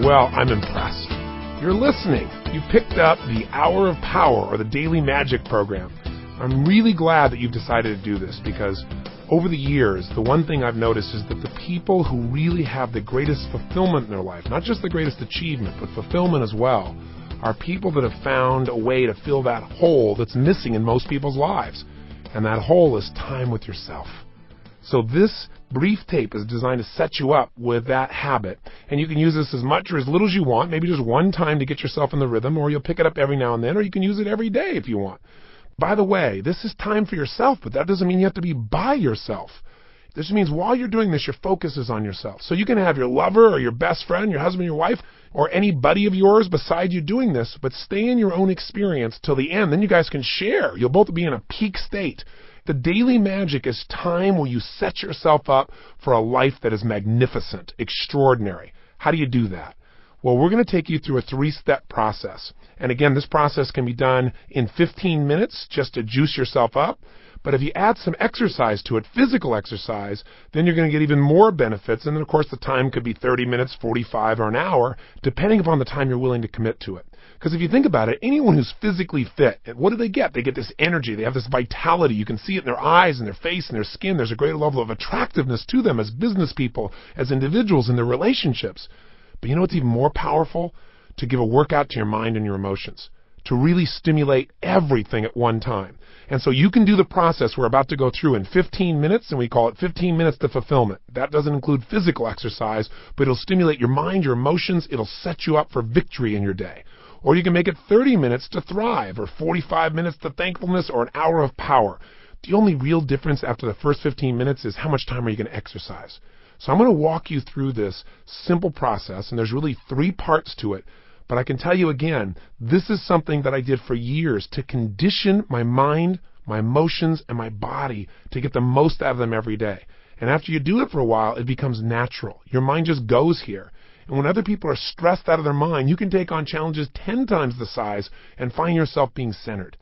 Well, I'm impressed. You're listening. You picked up the Hour of Power or the Daily Magic program. I'm really glad that you've decided to do this because over the years, the one thing I've noticed is that the people who really have the greatest fulfillment in their life, not just the greatest achievement, but fulfillment as well, are people that have found a way to fill that hole that's missing in most people's lives. And that hole is time with yourself. So this brief tape is designed to set you up with that habit. And you can use this as much or as little as you want, maybe just one time to get yourself in the rhythm, or you'll pick it up every now and then, or you can use it every day if you want. By the way, this is time for yourself, but that doesn't mean you have to be by yourself. This means while you're doing this, your focus is on yourself. So you can have your lover or your best friend, your husband, your wife, or any buddy of yours beside you doing this, but stay in your own experience till the end. Then you guys can share. You'll both be in a peak state. The daily magic is time where you set yourself up for a life that is magnificent, extraordinary. How do you do that? Well, we're going to take you through a 3-step process. And again, this process can be done in 15 minutes just to juice yourself up. But if you add some exercise to it, physical exercise, then you're going to get even more benefits. And then, of course, the time could be 30 minutes, 45, or an hour, depending upon the time you're willing to commit to it. Because if you think about it, anyone who's physically fit, what do they get? They get this energy. They have this vitality. You can see it in their eyes and their face and their skin. There's a greater level of attractiveness to them as business people, as individuals in their relationships. But you know what's even more powerful? To give a workout to your mind and your emotions. To really stimulate everything at one time. And so you can do the process we're about to go through in 15 minutes, and we call it 15 minutes to fulfillment. That doesn't include physical exercise, but it'll stimulate your mind, your emotions. It'll set you up for victory in your day. Or you can make it 30 minutes to thrive, or 45 minutes to thankfulness, or an hour of power. The only real difference after the first 15 minutes is how much time are you going to exercise. So I'm going to walk you through this simple process, and there's really 3 parts to it. But I can tell you again, this is something that I did for years to condition my mind, my emotions, and my body to get the most out of them every day. And after you do it for a while, it becomes natural. Your mind just goes here. And when other people are stressed out of their mind, you can take on challenges 10 times the size and find yourself being centered.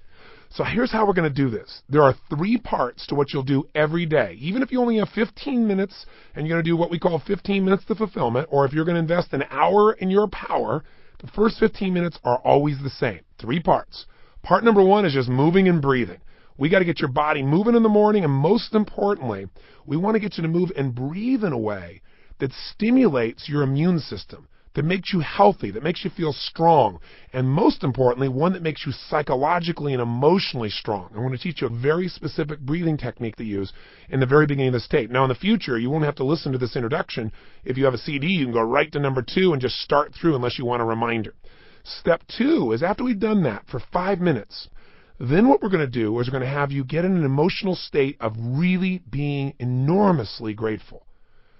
So here's how we're going to do this. There are 3 parts to what you'll do every day. Even if you only have 15 minutes and you're going to do what we call 15 minutes to fulfillment, or if you're going to invest an hour in your power, the first 15 minutes are always the same. 3 parts. Part number 1 is just moving and breathing. We got to get your body moving in the morning, and most importantly, we want to get you to move and breathe in a way that stimulates your immune system, that makes you healthy, that makes you feel strong, and most importantly, one that makes you psychologically and emotionally strong. I'm going to teach you a very specific breathing technique to use in the very beginning of this tape. Now, in the future, you won't have to listen to this introduction. If you have a CD, you can go right to number 2 and just start through unless you want a reminder. Step 2 is after we've done that for 5 minutes, then what we're going to do is we're going to have you get in an emotional state of really being enormously grateful.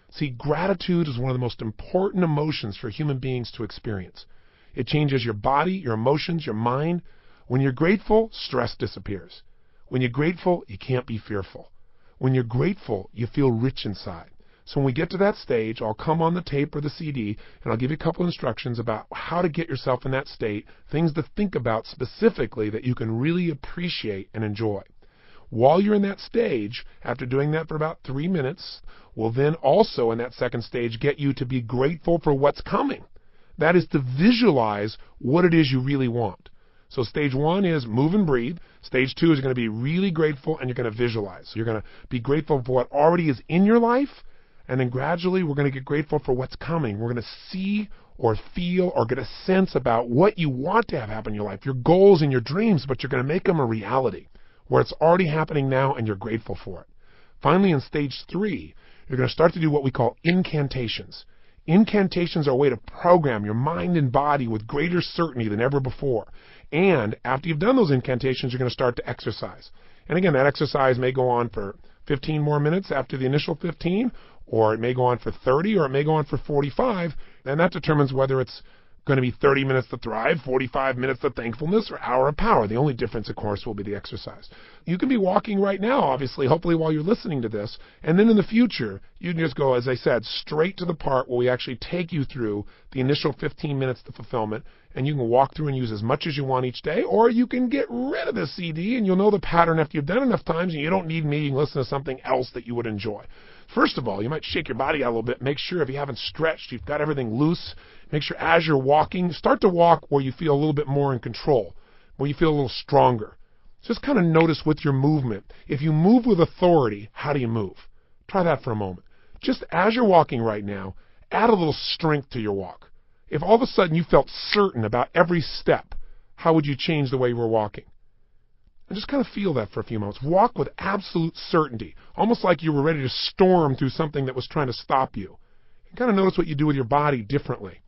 See, gratitude is one of the most important emotions for human beings to experience. It changes your body, your emotions, your mind. When you're grateful, stress disappears. When you're grateful, you can't be fearful. When you're grateful, you feel rich inside. So when we get to that stage, I'll come on the tape or the CD, and I'll give you a couple instructions about how to get yourself in that state, things to think about specifically that you can really appreciate and enjoy. While you're in that stage, after doing that for about 3 minutes, we'll then also in that second stage get you to be grateful for what's coming. That is to visualize what it is you really want. So stage 1 is move and breathe. Stage 2 is going to be really grateful, and you're going to visualize. So you're going to be grateful for what already is in your life, and then gradually we're going to get grateful for what's coming. We're going to see or feel or get a sense about what you want to have happen in your life, your goals and your dreams, but you're going to make them a reality, where it's already happening now and you're grateful for it. Finally, in stage 3, you're going to start to do what we call incantations. Incantations are a way to program your mind and body with greater certainty than ever before. And after you've done those incantations, you're going to start to exercise. And again, that exercise may go on for 15 more minutes after the initial 15, or it may go on for 30, or it may go on for 45, and that determines whether it's going to be 30 minutes to thrive, 45 minutes to thankfulness, or hour of power. The only difference, of course, will be the exercise. You can be walking right now, obviously, hopefully while you're listening to this, and then in the future, you can just go, as I said, straight to the part where we actually take you through the initial 15 minutes to fulfillment, and you can walk through and use as much as you want each day, or you can get rid of the CD, and you'll know the pattern after you've done enough times, and you don't need me. You can listen to something else that you would enjoy. First of all, you might shake your body out a little bit. Make sure if you haven't stretched, you've got everything loose. Make sure as you're walking, start to walk where you feel a little bit more in control, where you feel a little stronger. Just kind of notice with your movement. If you move with authority, how do you move? Try that for a moment. Just as you're walking right now, add a little strength to your walk. If all of a sudden you felt certain about every step, how would you change the way you were walking? And just kind of feel that for a few moments. Walk with absolute certainty, almost like you were ready to storm through something that was trying to stop you. And kind of notice what you do with your body differently.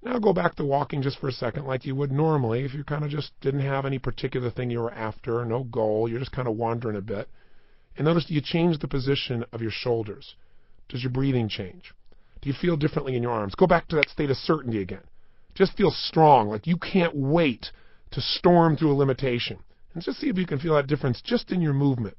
Now go back to walking just for a second like you would normally if you kind of just didn't have any particular thing you were after, no goal, you're just kind of wandering a bit. And notice, do you change the position of your shoulders? Does your breathing change? Do you feel differently in your arms? Go back to that state of certainty again. Just feel strong, like you can't wait to storm through a limitation. And just see if you can feel that difference just in your movement.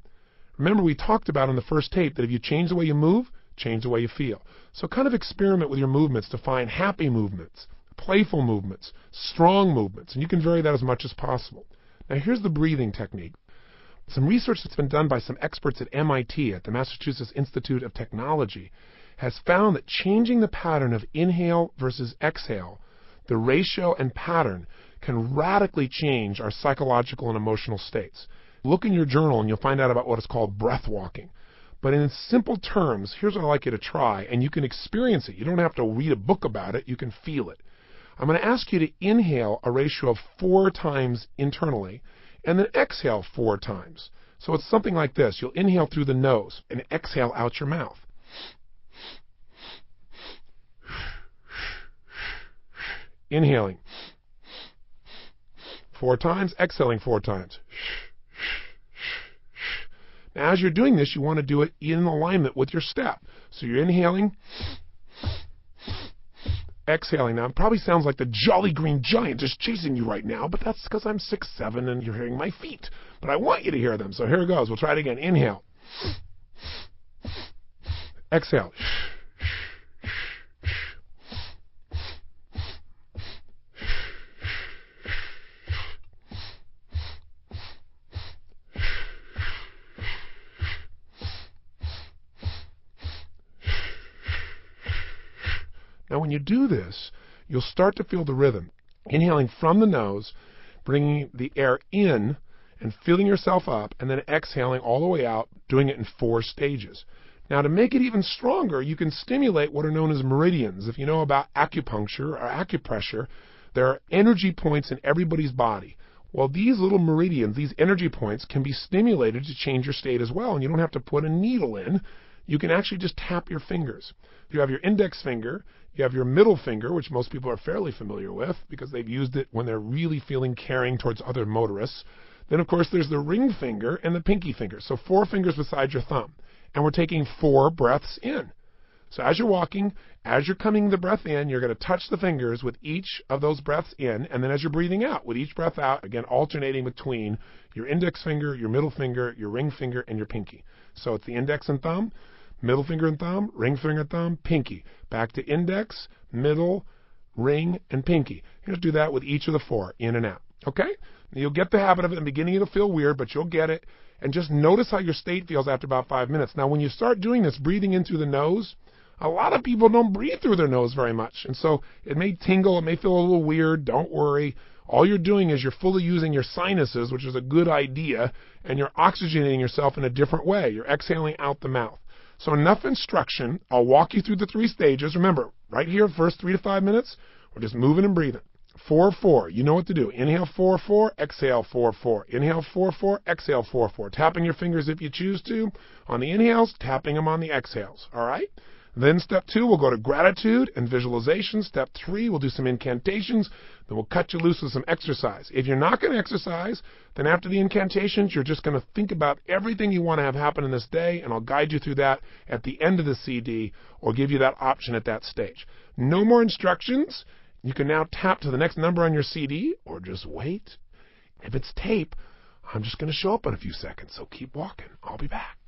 Remember, we talked about in the first tape that if you change the way you move, change the way you feel. So kind of experiment with your movements to find happy movements, playful movements, strong movements, and you can vary that as much as possible. Now here's the breathing technique. Some research that's been done by some experts at MIT, at the Massachusetts Institute of Technology, has found that changing the pattern of inhale versus exhale, the ratio and pattern, can radically change our psychological and emotional states. Look in your journal and you'll find out about what is called breath walking. But in simple terms, here's what I'd like you to try, and you can experience it. You don't have to read a book about it. You can feel it. I'm going to ask you to inhale a ratio of 4 times internally, and then exhale 4 times. So it's something like this. You'll inhale through the nose and exhale out your mouth. Inhaling 4 times, exhaling 4 times. Now, as you're doing this, you want to do it in alignment with your step. So you're inhaling, exhaling. Now, it probably sounds like the Jolly Green Giant is chasing you right now, but that's because I'm 6'7" and you're hearing my feet. But I want you to hear them, so here it goes. We'll try it again. Inhale. Exhale. Now, when you do this, you'll start to feel the rhythm. Inhaling from the nose, bringing the air in and filling yourself up, and then exhaling all the way out, doing it in 4 stages. Now, to make it even stronger, you can stimulate what are known as meridians. If you know about acupuncture or acupressure, there are energy points in everybody's body. Well, these little meridians, these energy points, can be stimulated to change your state as well, and you don't have to put a needle in. You can actually just tap your fingers. You have your index finger, you have your middle finger, which most people are fairly familiar with because they've used it when they're really feeling caring towards other motorists. Then, of course, there's the ring finger and the pinky finger. So 4 fingers beside your thumb. And we're taking 4 breaths in. So as you're walking, as you're coming the breath in, you're going to touch the fingers with each of those breaths in. And then as you're breathing out, with each breath out, again, alternating between your index finger, your middle finger, your ring finger, and your pinky. So it's the index and thumb, middle finger and thumb, ring finger and thumb, pinky. Back to index, middle, ring, and pinky. You're going to do that with each of the 4, in and out. Okay? You'll get the habit of it. In the beginning, it'll feel weird, but you'll get it. And just notice how your state feels after about 5 minutes. Now, when you start doing this, breathing in through the nose, a lot of people don't breathe through their nose very much. And so it may tingle, it may feel a little weird. Don't worry. All you're doing is you're fully using your sinuses, which is a good idea, and you're oxygenating yourself in a different way. You're exhaling out the mouth. So enough instruction. I'll walk you through the 3 stages. Remember, right here, first 3 to 5 minutes, we're just moving and breathing. 4-4. You know what to do. Inhale 4-4, exhale 4-4. Inhale 4-4, exhale 4-4. Tapping your fingers if you choose to on the inhales, tapping them on the exhales. All right? Then step 2, we'll go to gratitude and visualization. Step 3, we'll do some incantations. Then we'll cut you loose with some exercise. If you're not going to exercise, then after the incantations, you're just going to think about everything you want to have happen in this day, and I'll guide you through that at the end of the CD or give you that option at that stage. No more instructions. You can now tap to the next number on your CD or just wait. If it's tape, I'm just going to show up in a few seconds, so keep walking. I'll be back.